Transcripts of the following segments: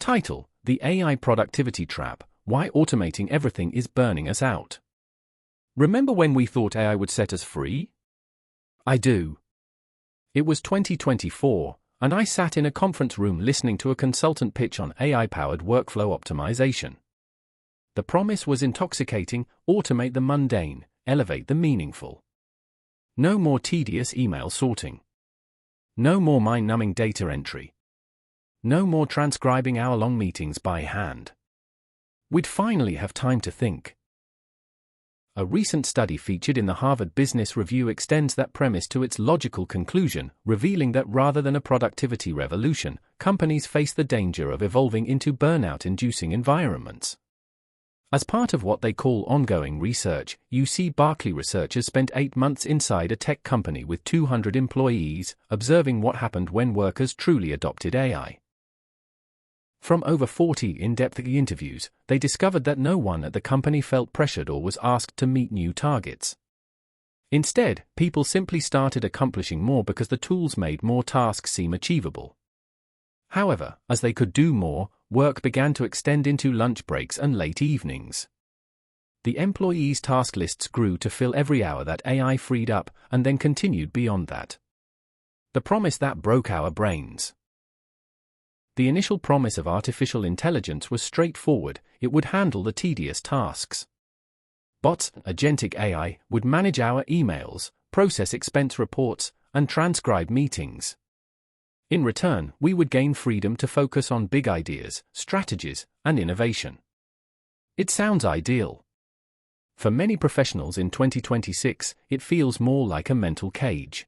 Title: The AI Productivity Trap: Why Automating Everything is Burning Us Out. Remember when we thought AI would set us free? I do. It was 2024, and I sat in a conference room listening to a consultant pitch on AI-powered workflow optimization. The promise was intoxicating: automate the mundane, elevate the meaningful. No more tedious email sorting. No more mind-numbing data entry. No more transcribing hour-long meetings by hand. We'd finally have time to think. A recent study featured in the Harvard Business Review extends that premise to its logical conclusion, revealing that rather than a productivity revolution, companies face the danger of evolving into burnout-inducing environments. As part of what they call ongoing research, UC Berkeley researchers spent 8 months inside a tech company with 200 employees, observing what happened when workers truly adopted AI. From over 40 in-depth interviews, they discovered that no one at the company felt pressured or was asked to meet new targets. Instead, people simply started accomplishing more because the tools made more tasks seem achievable. However, as they could do more, work began to extend into lunch breaks and late evenings. The employees' task lists grew to fill every hour that AI freed up, and then continued beyond that. The promise that broke our brains. The initial promise of artificial intelligence was straightforward: it would handle the tedious tasks. Bots, agentic AI, would manage our emails, process expense reports, and transcribe meetings. In return, we would gain freedom to focus on big ideas, strategies, and innovation. It sounds ideal. For many professionals in 2026, it feels more like a mental cage.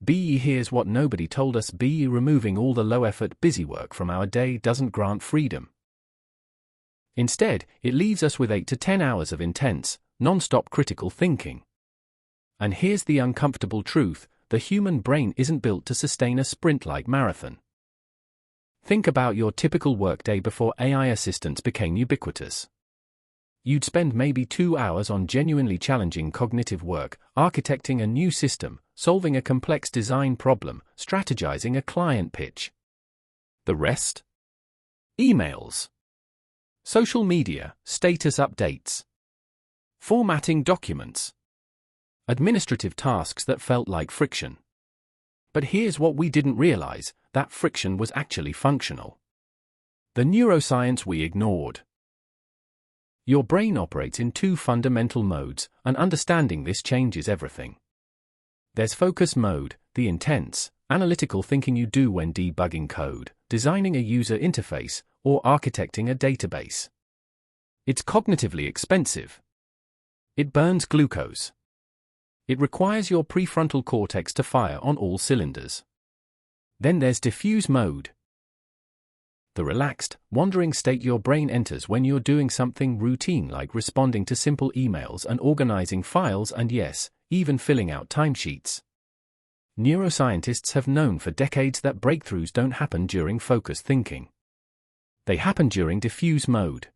Here's what nobody told us: removing all the low-effort, busy work from our day doesn't grant freedom. Instead, it leaves us with 8 to 10 hours of intense, non-stop critical thinking. And here's the uncomfortable truth: the human brain isn't built to sustain a sprint-like marathon. Think about your typical workday before AI assistants became ubiquitous. You'd spend maybe 2 hours on genuinely challenging cognitive work, architecting a new system, solving a complex design problem, strategizing a client pitch. The rest? Emails. Social media, status updates. Formatting documents. Administrative tasks that felt like friction. But here's what we didn't realize: that friction was actually functional. The neuroscience we ignored. Your brain operates in 2 fundamental modes, and understanding this changes everything. There's focus mode, the intense, analytical thinking you do when debugging code, designing a user interface, or architecting a database. It's cognitively expensive. It burns glucose. It requires your prefrontal cortex to fire on all cylinders. Then there's diffuse mode. The relaxed, wandering state your brain enters when you're doing something routine like responding to simple emails and organizing files and, yes, even filling out timesheets. Neuroscientists have known for decades that breakthroughs don't happen during focused thinking. They happen during diffuse mode.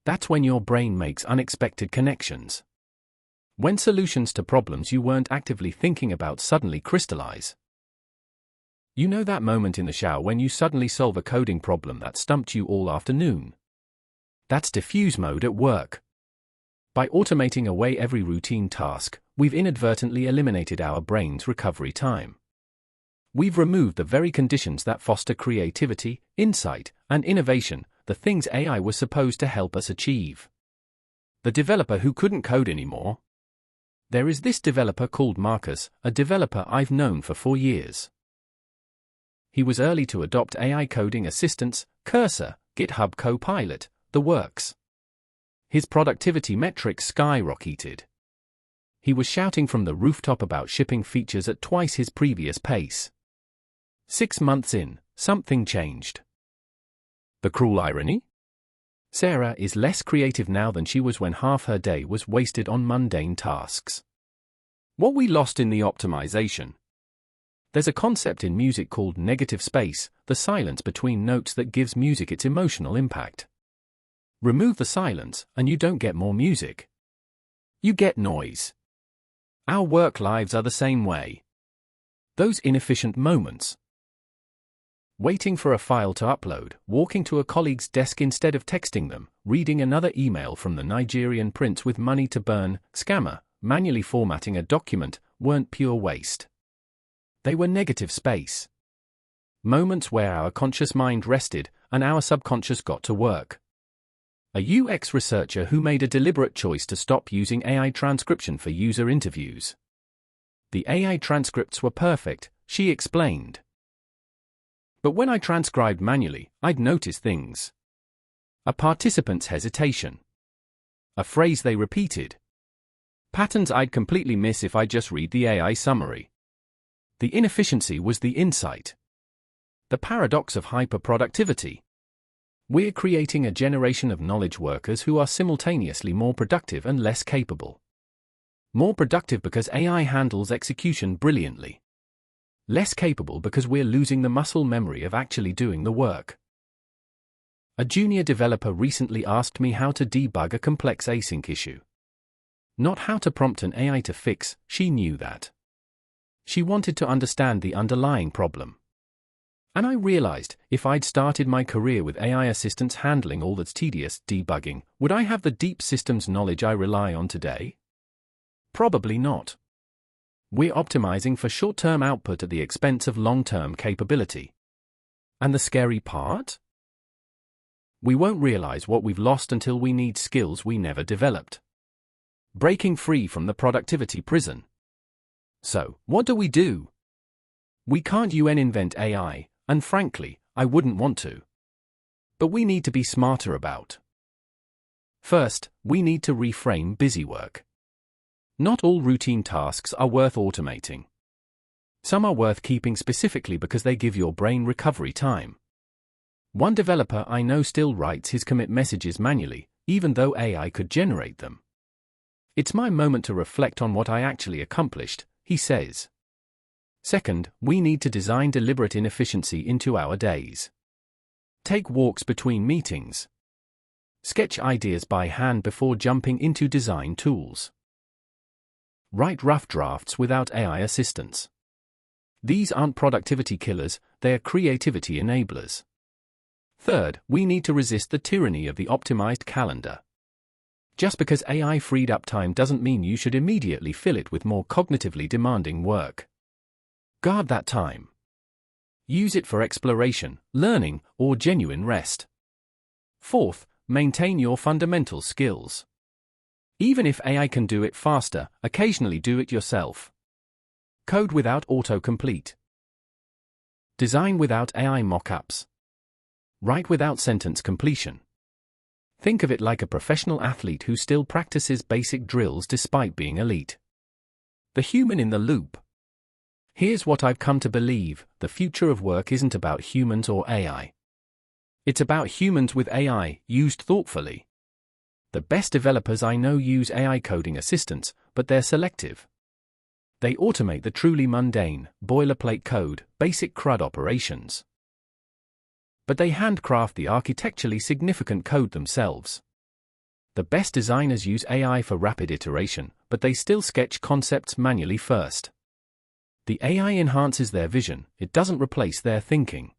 That's when your brain makes unexpected connections. When solutions to problems you weren't actively thinking about suddenly crystallize. You know that moment in the shower when you suddenly solve a coding problem that stumped you all afternoon? That's diffuse mode at work. By automating away every routine task, we've inadvertently eliminated our brain's recovery time. We've removed the very conditions that foster creativity, insight, and innovation, the things AI was supposed to help us achieve. The developer who couldn't code anymore? There is this developer called Marcus, a developer I've known for 4 years. He was early to adopt AI coding assistants, Cursor, GitHub Copilot, the works. His productivity metrics skyrocketed. He was shouting from the rooftop about shipping features at twice his previous pace. 6 months in, something changed. The cruel irony? Sarah is less creative now than she was when half her day was wasted on mundane tasks. What we lost in the optimization. There's a concept in music called negative space, the silence between notes that gives music its emotional impact. Remove the silence, and you don't get more music. You get noise. Our work lives are the same way. Those inefficient moments. Waiting for a file to upload, walking to a colleague's desk instead of texting them, reading another email from the Nigerian prince with money to burn, scammer, manually formatting a document, weren't pure waste. They were negative space. Moments where our conscious mind rested and our subconscious got to work. A UX researcher who made a deliberate choice to stop using AI transcription for user interviews. The AI transcripts were perfect, she explained. But when I transcribed manually, I'd notice things. A participant's hesitation. A phrase they repeated. Patterns I'd completely miss if I just read the AI summary. The inefficiency was the insight. The paradox of hyperproductivity. We're creating a generation of knowledge workers who are simultaneously more productive and less capable. More productive because AI handles execution brilliantly. Less capable because we're losing the muscle memory of actually doing the work. A junior developer recently asked me how to debug a complex async issue. Not how to prompt an AI to fix, she knew that. She wanted to understand the underlying problem. And I realized, if I'd started my career with AI assistants handling all that's tedious debugging, would I have the deep systems knowledge I rely on today? Probably not. We're optimizing for short-term output at the expense of long-term capability. And the scary part? We won't realize what we've lost until we need skills we never developed. Breaking free from the productivity prison. So, what do? We can't invent AI. And frankly, I wouldn't want to. But we need to be smarter about. First, we need to reframe busy work. Not all routine tasks are worth automating. Some are worth keeping specifically because they give your brain recovery time. One developer I know still writes his commit messages manually, even though AI could generate them. It's my moment to reflect on what I actually accomplished, he says. Second, we need to design deliberate inefficiency into our days. Take walks between meetings. Sketch ideas by hand before jumping into design tools. Write rough drafts without AI assistance. These aren't productivity killers, they're creativity enablers. Third, we need to resist the tyranny of the optimized calendar. Just because AI freed up time doesn't mean you should immediately fill it with more cognitively demanding work. Guard that time. Use it for exploration, learning, or genuine rest. Fourth, maintain your fundamental skills. Even if AI can do it faster, occasionally do it yourself. Code without autocomplete. Design without AI mockups. Write without sentence completion. Think of it like a professional athlete who still practices basic drills despite being elite. The human in the loop. Here's what I've come to believe: the future of work isn't about humans or AI. It's about humans with AI, used thoughtfully. The best developers I know use AI coding assistants, but they're selective. They automate the truly mundane, boilerplate code, basic CRUD operations. But they handcraft the architecturally significant code themselves. The best designers use AI for rapid iteration, but they still sketch concepts manually first. The AI enhances their vision, it doesn't replace their thinking.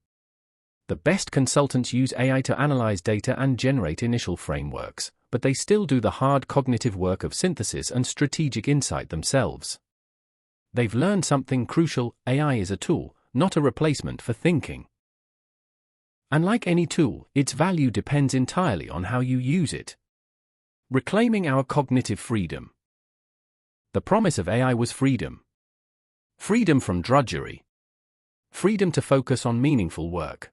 The best consultants use AI to analyze data and generate initial frameworks, but they still do the hard cognitive work of synthesis and strategic insight themselves. They've learned something crucial: AI is a tool, not a replacement for thinking. And like any tool, its value depends entirely on how you use it. Reclaiming our cognitive freedom. The promise of AI was freedom. Freedom from drudgery. Freedom to focus on meaningful work.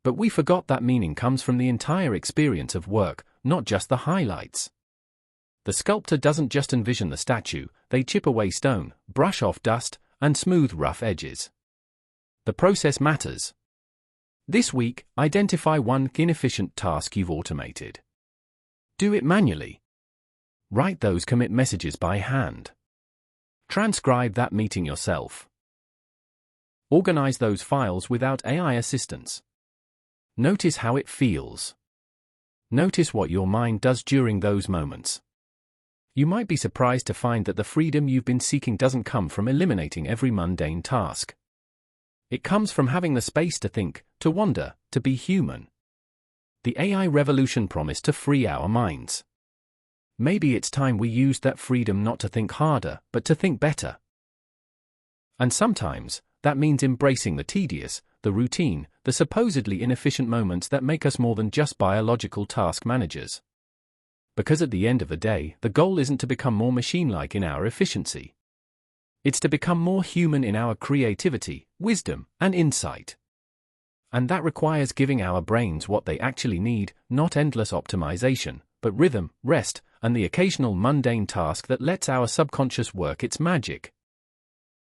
But we forgot that meaning comes from the entire experience of work, not just the highlights. The sculptor doesn't just envision the statue, they chip away stone, brush off dust, and smooth rough edges. The process matters. This week, identify one inefficient task you've automated. Do it manually. Write those commit messages by hand. Transcribe that meeting yourself. Organize those files without AI assistance. Notice how it feels. Notice what your mind does during those moments. You might be surprised to find that the freedom you've been seeking doesn't come from eliminating every mundane task. It comes from having the space to think, to wonder, to be human. The AI revolution promised to free our minds. Maybe it's time we used that freedom not to think harder, but to think better. And sometimes, that means embracing the tedious, the routine, the supposedly inefficient moments that make us more than just biological task managers. Because at the end of the day, the goal isn't to become more machine-like in our efficiency. It's to become more human in our creativity, wisdom, and insight. And that requires giving our brains what they actually need, not endless optimization, but rhythm, rest, and the occasional mundane task that lets our subconscious work its magic.